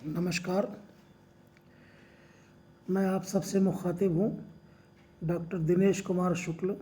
नमस्कार। मैं आप सबसे मुखातिब हूँ डॉक्टर दिनेश कुमार शुक्ल,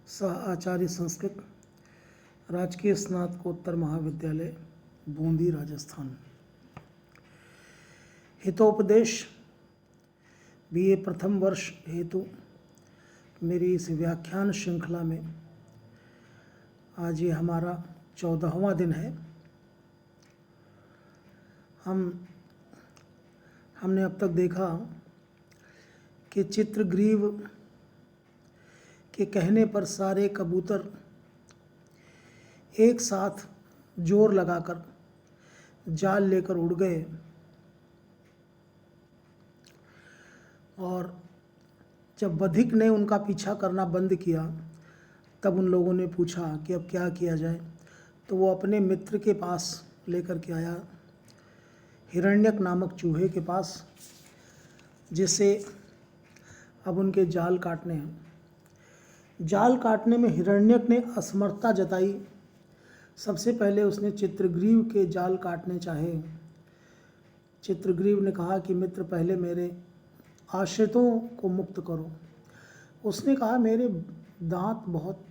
सह आचार्य संस्कृत, राजकीय स्नातकोत्तर महाविद्यालय, बूंदी, राजस्थान। हितोपदेश बीए प्रथम वर्ष हेतु मेरी इस व्याख्यान श्रृंखला में आज ये हमारा 14वां दिन है। हमने अब तक देखा कि चित्रग्रीव के कहने पर सारे कबूतर एक साथ जोर लगाकर जाल लेकर उड़ गए और जब बधिक ने उनका पीछा करना बंद किया तब उन लोगों ने पूछा कि अब क्या किया जाए। तो वो अपने मित्र के पास लेकर के आया, हिरण्यक नामक चूहे के पास, जिसे अब उनके जाल काटने हैं। जाल काटने में हिरण्यक ने असमर्थता जताई। सबसे पहले उसने चित्रग्रीव के जाल काटने चाहे। चित्रग्रीव ने कहा कि मित्र, पहले मेरे आश्रितों को मुक्त करो। उसने कहा, मेरे दांत बहुत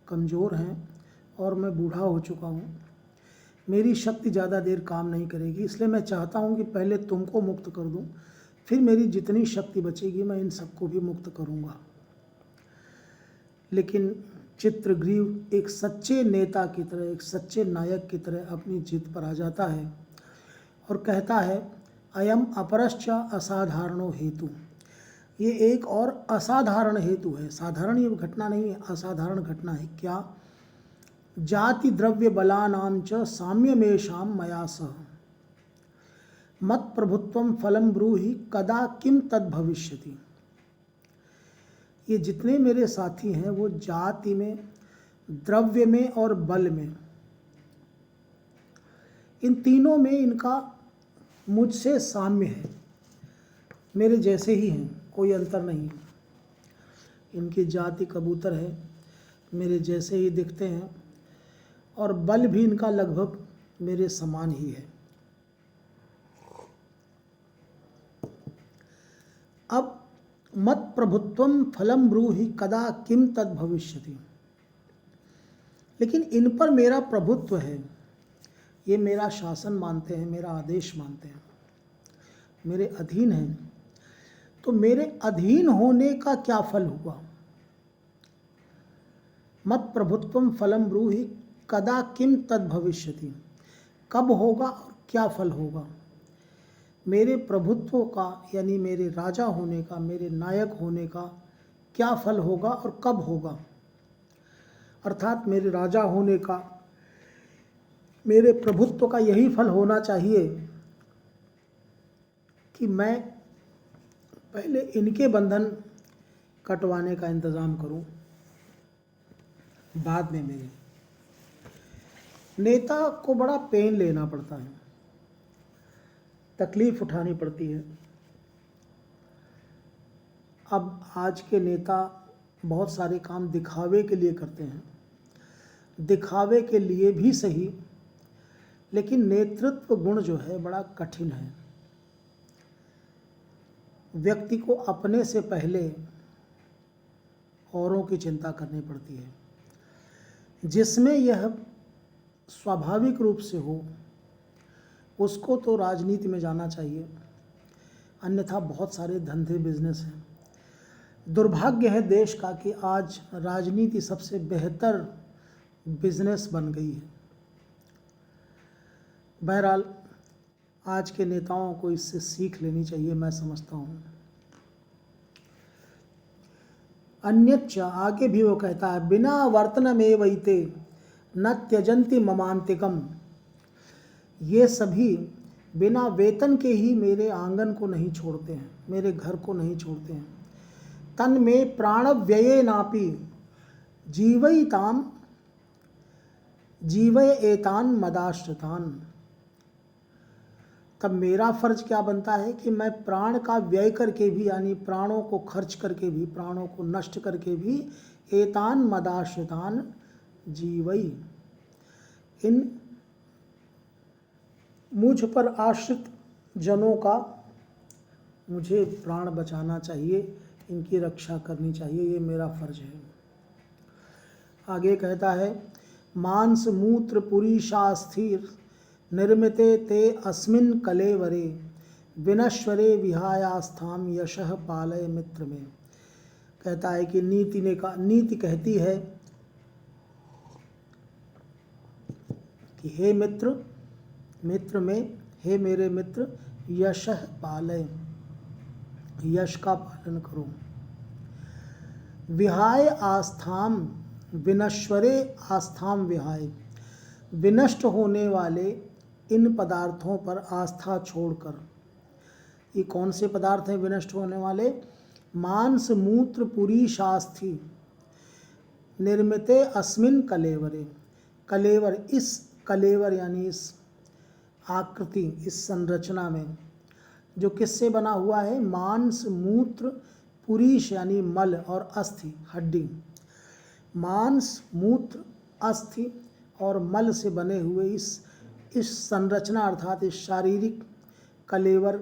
कमज़ोर हैं और मैं बूढ़ा हो चुका हूँ, मेरी शक्ति ज़्यादा देर काम नहीं करेगी, इसलिए मैं चाहता हूँ कि पहले तुमको मुक्त कर दूँ, फिर मेरी जितनी शक्ति बचेगी मैं इन सबको भी मुक्त करूँगा। लेकिन चित्रग्रीव एक सच्चे नेता की तरह, एक सच्चे नायक की तरह अपनी जिद पर आ जाता है और कहता है, अयम अपरश्च असाधारणो हेतु। ये एक और असाधारण हेतु है, साधारण ये घटना नहीं है, असाधारण घटना है। क्या? जाति द्रव्य बलानां च साम्यमेषां मया सह मत प्रभुत्वं फलं ब्रूहि कदा किम तद भविष्यति। ये जितने मेरे साथी हैं वो जाति में, द्रव्य में और बल में, इन तीनों में इनका मुझसे साम्य है, मेरे जैसे ही हैं, कोई अंतर नहीं। इनकी जाति कबूतर है, मेरे जैसे ही दिखते हैं और बल भी इनका लगभग मेरे समान ही है। अब मत प्रभुत्वम फलम ब्रूहि कदा किम तद भविष्यति। लेकिन इन पर मेरा प्रभुत्व है, ये मेरा शासन मानते हैं, मेरा आदेश मानते हैं, मेरे अधीन हैं। तो मेरे अधीन होने का क्या फल हुआ? मत प्रभुत्वम फलम ब्रूहि कदा किम तद भविष्यति। कब होगा और क्या फल होगा? मेरे प्रभुत्व का, यानी मेरे राजा होने का, मेरे नायक होने का क्या फल होगा और कब होगा? अर्थात मेरे राजा होने का, मेरे प्रभुत्व का यही फल होना चाहिए कि मैं पहले इनके बंधन कटवाने का इंतज़ाम करूं, बाद में मेरे। नेता को बड़ा पेन लेना पड़ता है, तकलीफ उठानी पड़ती है। अब आज के नेता बहुत सारे काम दिखावे के लिए करते हैं, दिखावे के लिए भी सही, लेकिन नेतृत्व गुण जो है बड़ा कठिन है। व्यक्ति को अपने से पहले औरों की चिंता करनी पड़ती है। जिसमें यह स्वाभाविक रूप से हो उसको तो राजनीति में जाना चाहिए, अन्यथा बहुत सारे धंधे बिजनेस हैं। दुर्भाग्य है देश का कि आज राजनीति सबसे बेहतर बिजनेस बन गई है। बहरहाल आज के नेताओं को इससे सीख लेनी चाहिए, मैं समझता हूँ। अन्यच्च, आगे भी वो कहता है, बिना वर्तनमेवैते न त्यजन्ति ममान्तिकम। ये सभी बिना वेतन के ही मेरे आंगन को नहीं छोड़ते हैं, मेरे घर को नहीं छोड़ते हैं। तन में प्राण व्यये नापि जीवय एतान मदाश्रितान। तब मेरा फर्ज क्या बनता है कि मैं प्राण का व्यय करके भी, यानी प्राणों को खर्च करके भी, प्राणों को नष्ट करके भी, एतान मदाश्रितान जीवई, इन मुझ पर आश्रित जनों का मुझे प्राण बचाना चाहिए, इनकी रक्षा करनी चाहिए, ये मेरा फर्ज है। आगे कहता है, मांस मूत्र पुरीशास्थिर निर्मिते ते अस्मिन् कलेवरे विनश्वरे विहायास्थाम यशः पालय मित्र में। कहता है कि नीति कहती है कि हे मित्र, मित्र में, हे मेरे मित्र, यशः पालय, यश का पालन करो। विहाय आस्थाम विनश्वरे आस्थाम विहाय, विनष्ट होने वाले इन पदार्थों पर आस्था छोड़कर। ये कौन से पदार्थ हैं विनष्ट होने वाले? मांस मूत्र पुरीशास्थि निर्मिते अस्मिन् कलेवरे। कलेवर, इस कलेवर यानी इस आकृति, इस संरचना में, जो किससे बना हुआ है? मांस मूत्र पुरीश यानी मल और अस्थि हड्डी। मांस मूत्र अस्थि और मल से बने हुए इस संरचना अर्थात इस शारीरिक कलेवर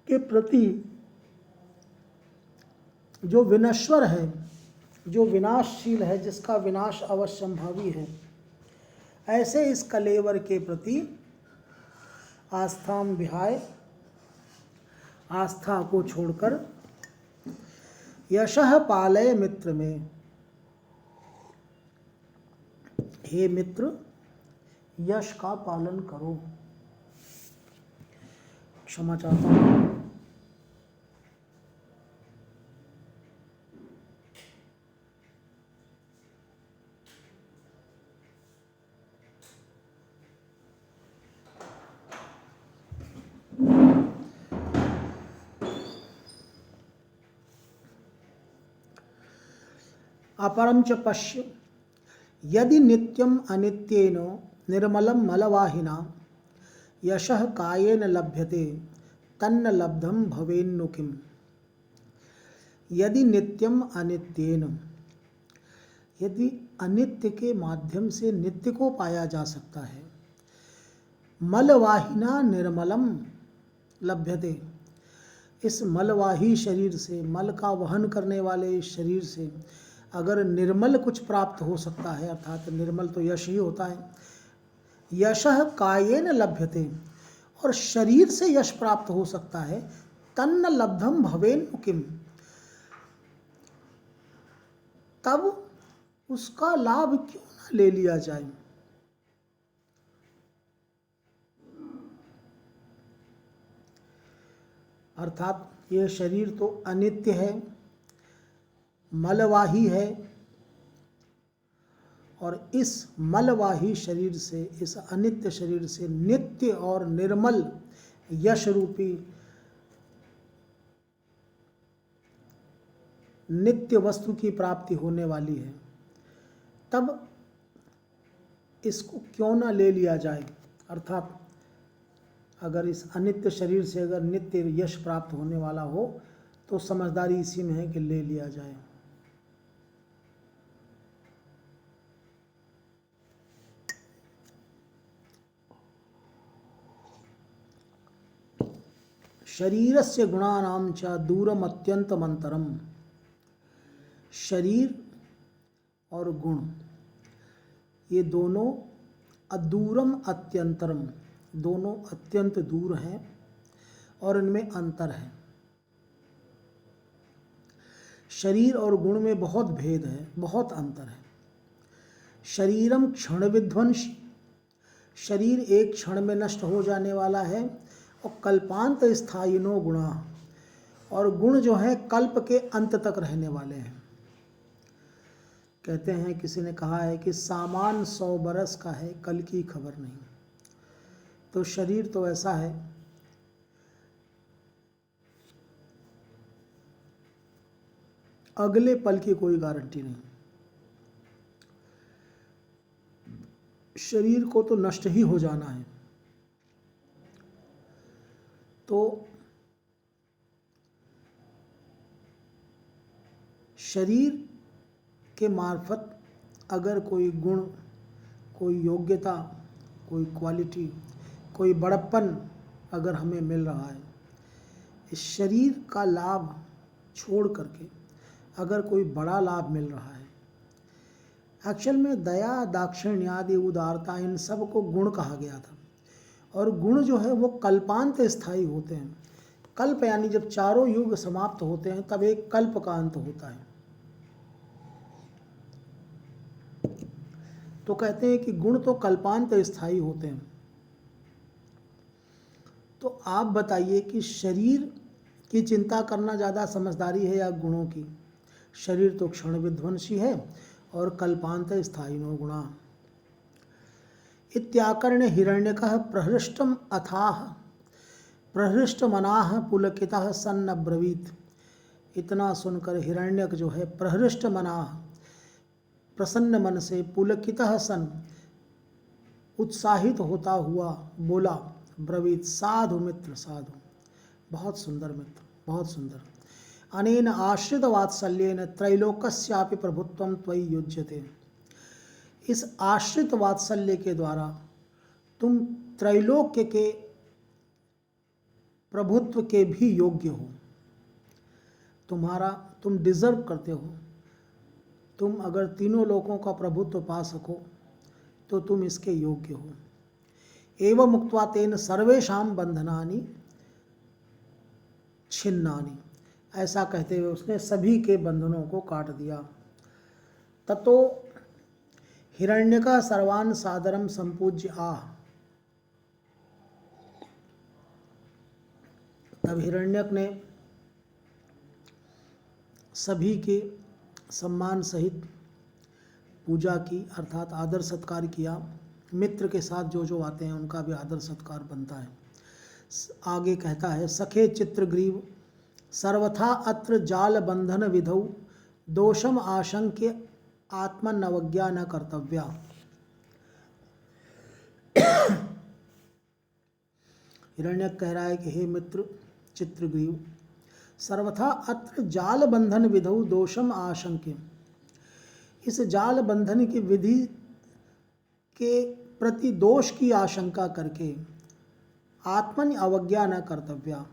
के प्रति जो विनश्वर है, जो विनाशशील है, जिसका विनाश अवश्यंभावी है, ऐसे इस कलेवर के प्रति आस्थाम विहाय, आस्था को छोड़कर यशः पालय मित्र में, हे मित्र, यश का पालन करो। क्षमा चाहता हूँ। अपरं च पश्य यदि नित्यम अनित्येन निर्मलं मलवाहिना यशः कायेन लभ्यते तन्न लब्धं भवेन्नु किम्। यदि नित्यम अनित्येन, यदि अनित्य के माध्यम से नित्य को पाया जा सकता है, मलवाहिना निर्मलम लभ्यते, इस मलवाही शरीर से, मल का वहन करने वाले इस शरीर से अगर निर्मल कुछ प्राप्त हो सकता है, अर्थात निर्मल तो यश ही होता है, यशः कायेन लभ्यते, और शरीर से यश प्राप्त हो सकता है, तन्न लब्धम भवेन्नु किम्, तब उसका लाभ क्यों ना ले लिया जाए। अर्थात यह शरीर तो अनित्य है, मलवाही है, और इस मलवाही शरीर से, इस अनित्य शरीर से नित्य और निर्मल यश रूपी नित्य वस्तु की प्राप्ति होने वाली है, तब इसको क्यों ना ले लिया जाए। अर्थात अगर इस अनित्य शरीर से अगर नित्य यश प्राप्त होने वाला हो तो समझदारी इसी में है कि ले लिया जाए। शरीरस्य गुणानां च दूरम अत्यंतम अंतरम। शरीर और गुण ये दोनों अदूरम अत्यंतरम, दोनों अत्यंत दूर हैं और इनमें अंतर है। शरीर और गुण में बहुत भेद है, बहुत अंतर है। शरीरम क्षण विध्वंसी, शरीर एक क्षण में नष्ट हो जाने वाला है, और कल्पांत स्थायिनो गुणा, और गुण जो हैं कल्प के अंत तक रहने वाले हैं। कहते हैं, किसी ने कहा है कि सामान 100 बरस का है, कल की खबर नहीं। तो शरीर तो ऐसा है, अगले पल की कोई गारंटी नहीं। शरीर को तो नष्ट ही हो जाना है। तो शरीर के मार्फत अगर कोई गुण, कोई योग्यता, कोई क्वालिटी, कोई बड़प्पन अगर हमें मिल रहा है, इस शरीर का लाभ छोड़ करके अगर कोई बड़ा लाभ मिल रहा है, एक्चुअल में दया, दाक्षिण्य आदि, उदारता, इन सब को गुण कहा गया था। और गुण जो है वो कल्पांत स्थायी होते हैं। कल्प यानी जब चारों युग समाप्त होते हैं तब एक कल्प का अंत होता है। तो कहते हैं कि गुण तो कल्पांत स्थायी होते हैं। तो आप बताइए कि शरीर की चिंता करना ज़्यादा समझदारी है या गुणों की? शरीर तो क्षण विध्वंसी है और कल्पांत स्थायी नो गुणा। इत्याकर्ण्य हिरण्यकः प्रहृष्टम अथाह प्रहृष्टमनाः पुलकितः सन्न अब्रवीत। इतना सुनकर हिरण्यक जो है प्रहृष्ट मनाः, प्रसन्न मन से, पुलकितः सन, उत्साहित होता हुआ बोला, ब्रवीत, साधु मित्र, साधु, बहुत सुंदर मित्र, बहुत सुंदर। अनेन आश्रित वात्सल्येन त्रैलोक्यस्यापि प्रभुत्वं त्वयि युज्यते। इस आश्रित वात्सल्य के द्वारा तुम त्रैलोक्य के प्रभुत्व के भी योग्य हो। तुम डिजर्व करते हो। तुम अगर तीनों लोकों का प्रभुत्व पा सको तो तुम इसके योग्य हो। एवं मुक्त्वा तेन सर्वेषां बंधनानि छिन्नानि। ऐसा कहते हुए उसने सभी के बंधनों को काट दिया। ततो हिरण्यका सर्वान् सादरम संपूज्य आह। तब हिरण्यक ने सभी के सम्मान सहित पूजा की, अर्थात आदर सत्कार किया। मित्र के साथ जो जो आते हैं उनका भी आदर सत्कार बनता है। आगे कहता है, सखे चित्रग्रीव सर्वथा अत्र जाल बंधन विधौ दोषम आशंक्य आत्मनवज्ञा न कर्तव्या। हिरण्यक कह रहा है कि हे मित्र चित्रग्रीव, सर्वथा अत्र जाल बंधन विधौ दोषम आशंक्य। इस जाल बंधन की विधि के प्रति दोष की आशंका करके आत्मन अवज्ञा न कर्तव्या।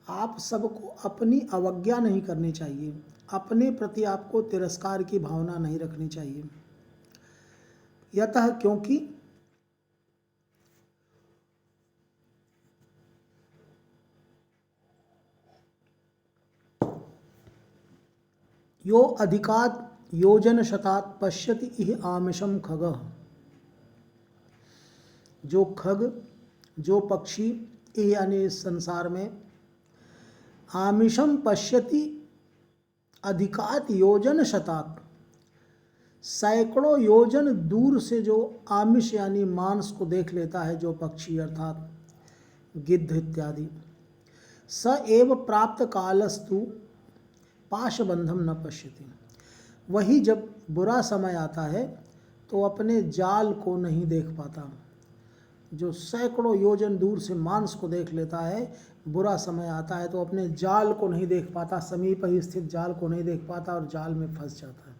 आप सबको अपनी अवज्ञा नहीं करनी चाहिए, अपने प्रति आपको तिरस्कार की भावना नहीं रखनी चाहिए। यतः क्योंकि यो अधिकात् योजन शतात् पश्यति इह आमिषम खगः। जो खग, जो पक्षी, यानी इस संसार में, आमिषम पश्यति अधिकात् योजन शतात्, सैकड़ों योजन दूर से जो आमिष यानी मांस को देख लेता है, जो पक्षी अर्थात गिद्ध इत्यादि, स एव प्राप्त कालस्तु पाशबंधम न पश्यति। वही जब बुरा समय आता है तो अपने जाल को नहीं देख पाता। जो सैकड़ों योजन दूर से मांस को देख लेता है, बुरा समय आता है तो अपने जाल को नहीं देख पाता, समीप ही स्थित जाल को नहीं देख पाता और जाल में फंस जाता है।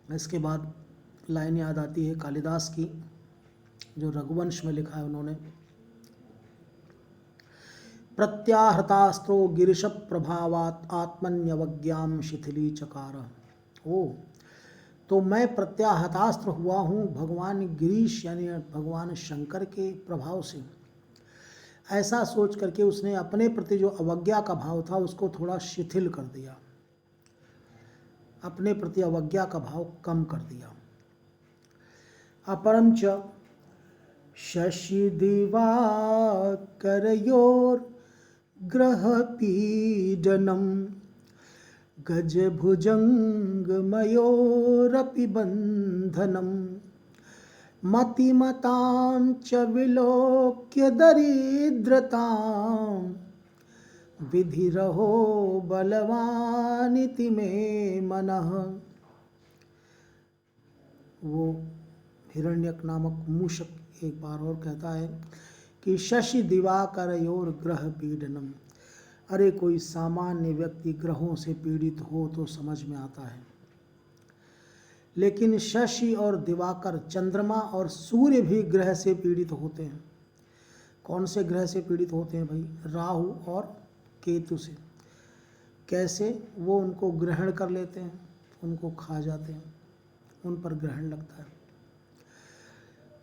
इसके बाद लाइन याद आती है कालिदास की, जो रघुवंश में लिखा है उन्होंने, प्रत्याहृतास्त्रो गिरिश प्रभावात् आत्मन्यवज्ञाम शिथिली चकार। ओ, तो मैं प्रत्याहतास्त्र हुआ हूँ भगवान गिरीश यानी भगवान शंकर के प्रभाव से। ऐसा सोच करके उसने अपने प्रति जो अवज्ञा का भाव था उसको थोड़ा शिथिल कर दिया, अपने प्रति अवज्ञा का भाव कम कर दिया। अपरंच शशि दिवाकरयोर ग्रह पीडनम गजभुजंगमयोरपि बंधनम मतिमतां च विलोक्य दरिद्रतां विधिरहो बलवानिति मे मनः। वो हिरण्यक नामक मूषक एक बार और कहता है कि शशि दिवाकरयोर ग्रह पीडनम। अरे कोई सामान्य व्यक्ति ग्रहों से पीड़ित हो तो समझ में आता है, लेकिन शशि और दिवाकर, चंद्रमा और सूर्य भी ग्रह से पीड़ित होते हैं। कौन से ग्रह से पीड़ित होते हैं भाई? राहु और केतु से। कैसे? वो उनको ग्रहण कर लेते हैं, उनको खा जाते हैं, उन पर ग्रहण लगता है।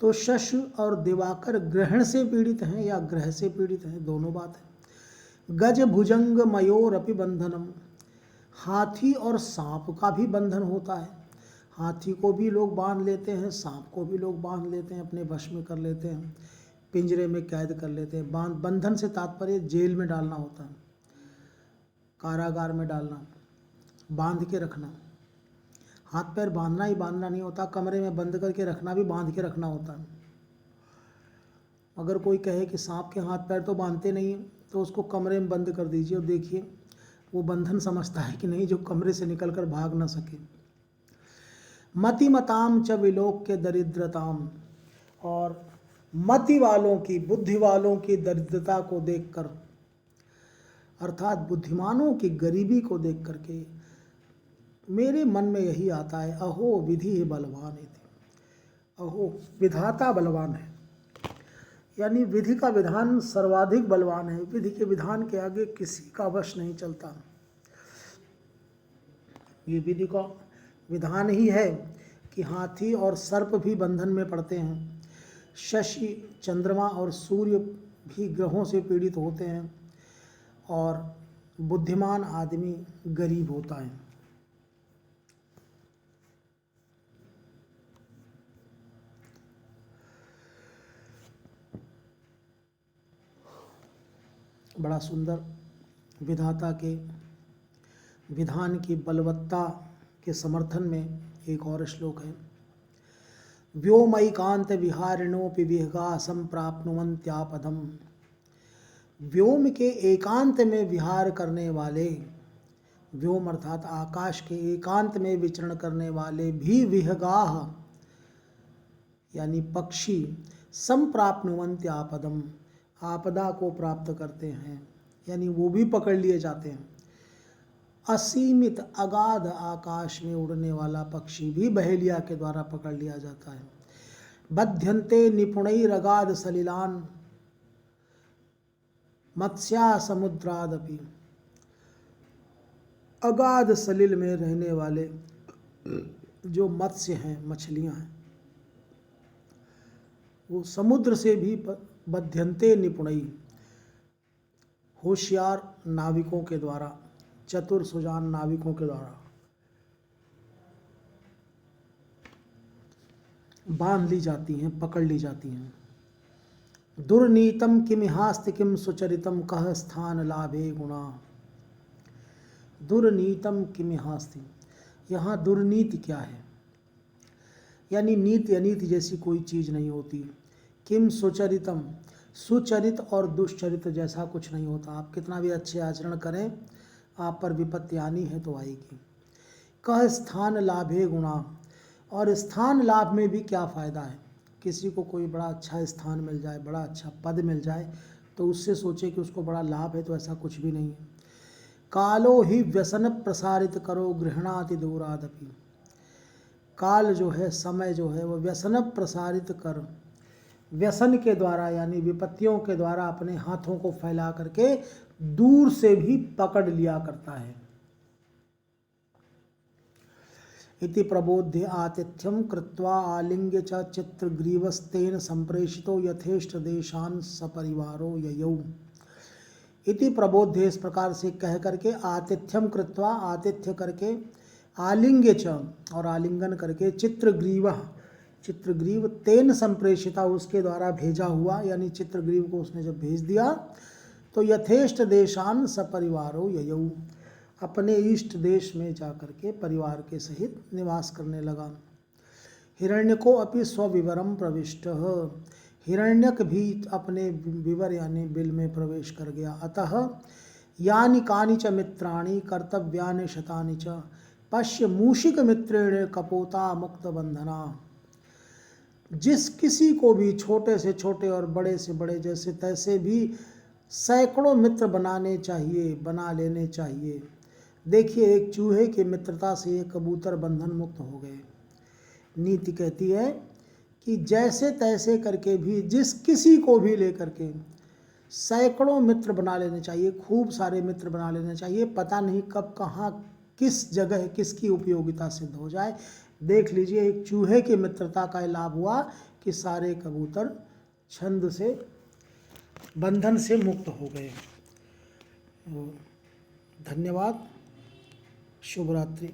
तो शशि और दिवाकर ग्रहण से पीड़ित हैं या ग्रह से पीड़ित हैं, दोनों बात है। गज भुजंग मयूर अपि बंधनम। हाथी और सांप का भी बंधन होता है। हाथी को भी लोग बांध लेते हैं, सांप को भी लोग बांध लेते हैं, अपने वश में कर लेते हैं, पिंजरे में कैद कर लेते हैं। बंधन से तात्पर्य जेल में डालना होता है, कारागार में डालना, बांध के रखना। हाथ पैर बांधना ही बांधना नहीं होता, कमरे में बंद करके रखना भी बांध के रखना होता है। अगर कोई कहे कि सांप के हाथ पैर तो बांधते नहीं हैं, तो उसको कमरे में बंद कर दीजिए और देखिए वो बंधन समझता है कि नहीं, जो कमरे से निकल कर भाग ना सके। मतिमताम च विलोक के दरिद्रताम। और मति वालों की, बुद्धि वालों की दरिद्रता को देखकर, अर्थात बुद्धिमानों की गरीबी को देख करके मेरे मन में यही आता है, अहो विधि बलवान है। अहो, विधाता बलवान है, यानी विधि का विधान सर्वाधिक बलवान है। विधि के विधान के आगे किसी का वश नहीं चलता। ये विधि का विधान ही है कि हाथी और सर्प भी बंधन में पड़ते हैं, शशि, चंद्रमा और सूर्य भी ग्रहों से पीड़ित होते हैं, और बुद्धिमान आदमी गरीब होता है। बड़ा सुंदर विधाता के विधान की बलवत्ता के समर्थन में एक और श्लोक है। व्योमैकांत विहारिणोपि विहगा संप्राप्नुवन्त्यापदम। व्योम के एकांत में विहार करने वाले, व्योम अर्थात आकाश के एकांत में विचरण करने वाले भी विहगाः यानी पक्षी, संप्राप्नुवन्त्यापदम आपदा को प्राप्त करते हैं, यानी वो भी पकड़ लिए जाते हैं। असीमित अगाध आकाश में उड़ने वाला पक्षी भी बहेलिया के द्वारा पकड़ लिया जाता है। बध्यन्ते निपुणैरगाध सलिलान मत्स्या समुद्रादपि। अगाध सलिल में रहने वाले जो मत्स्य हैं, मछलियां हैं, वो समुद्र से भी बध्यन्ते निपुणई, होशियार नाविकों के द्वारा, चतुर सुजान नाविकों के द्वारा बांध ली जाती हैं, पकड़ ली जाती हैं। दुर्नीतम किमिहास्ति किम सुचरितम कह स्थान लाभे गुणा। दुर्नीतम किमिहास्ति, यहाँ दुर्नीति क्या है? यानी नीति अनीति जैसी कोई चीज़ नहीं होती। किम सुचरितम, सुचरित और दुष्चरित जैसा कुछ नहीं होता। आप कितना भी अच्छे आचरण करें, आप पर विपत्ति आनी है तो आएगी। कह स्थान लाभे गुणा, और स्थान लाभ में भी क्या फ़ायदा है? किसी को कोई बड़ा अच्छा स्थान मिल जाए, बड़ा अच्छा पद मिल जाए, तो उससे सोचे कि उसको बड़ा लाभ है, तो ऐसा कुछ भी नहीं है। कालो ही व्यसन प्रसारित करो गृहणाति दूरादपि। काल जो है, समय जो है, वो व्यसन प्रसारित कर, व्यसन के द्वारा यानी विपत्तियों के द्वारा अपने हाथों को फैला करके दूर से भी पकड़ लिया करता है। इति प्रबोध्य आतिथ्यम कृत्वा आलिंग्य च चित्रग्रीवस्तेन संप्रेषितो यथेष्ट देशान सपरिवारो ययौ। इति प्रबोध्य, इस प्रकार से कह करके, आतिथ्यम कृत्वा, आतिथ्य करके, आलिंग्य च और आलिंगन करके, चित्रग्रीव, चित्रग्रीव तेन संप्रेषिता उसके द्वारा भेजा हुआ, यानी चित्रग्रीव को उसने जब भेज दिया तो यथेष्ट देशान सपरिवारो ययौ, अपने इष्ट देश में जाकर के परिवार के सहित निवास करने लगा। हिरण्यको अपि स्वविवरम प्रविष्ट, हिरण्यक भी अपने विवर यानी बिल में प्रवेश कर गया। अतः यानि कानि च मित्राणि कर्तव्यानि शतानि च पश्य मूषिक मित्रेण कपोता मुक्त बंधना। जिस किसी को भी, छोटे से छोटे और बड़े से बड़े, जैसे तैसे भी सैकड़ों मित्र बनाने चाहिए, बना लेने चाहिए। देखिए, एक चूहे की मित्रता से एक कबूतर बंधन मुक्त हो गए। नीति कहती है कि जैसे तैसे करके भी जिस किसी को भी लेकर के सैकड़ों मित्र बना लेने चाहिए, खूब सारे मित्र बना लेने चाहिए। पता नहीं कब कहाँ किस जगह किसकी उपयोगिता सिद्ध हो जाए। देख लीजिए, एक चूहे की मित्रता का लाभ हुआ कि सारे कबूतर छंद से, बंधन से मुक्त हो गए। धन्यवाद। शुभ रात्रि।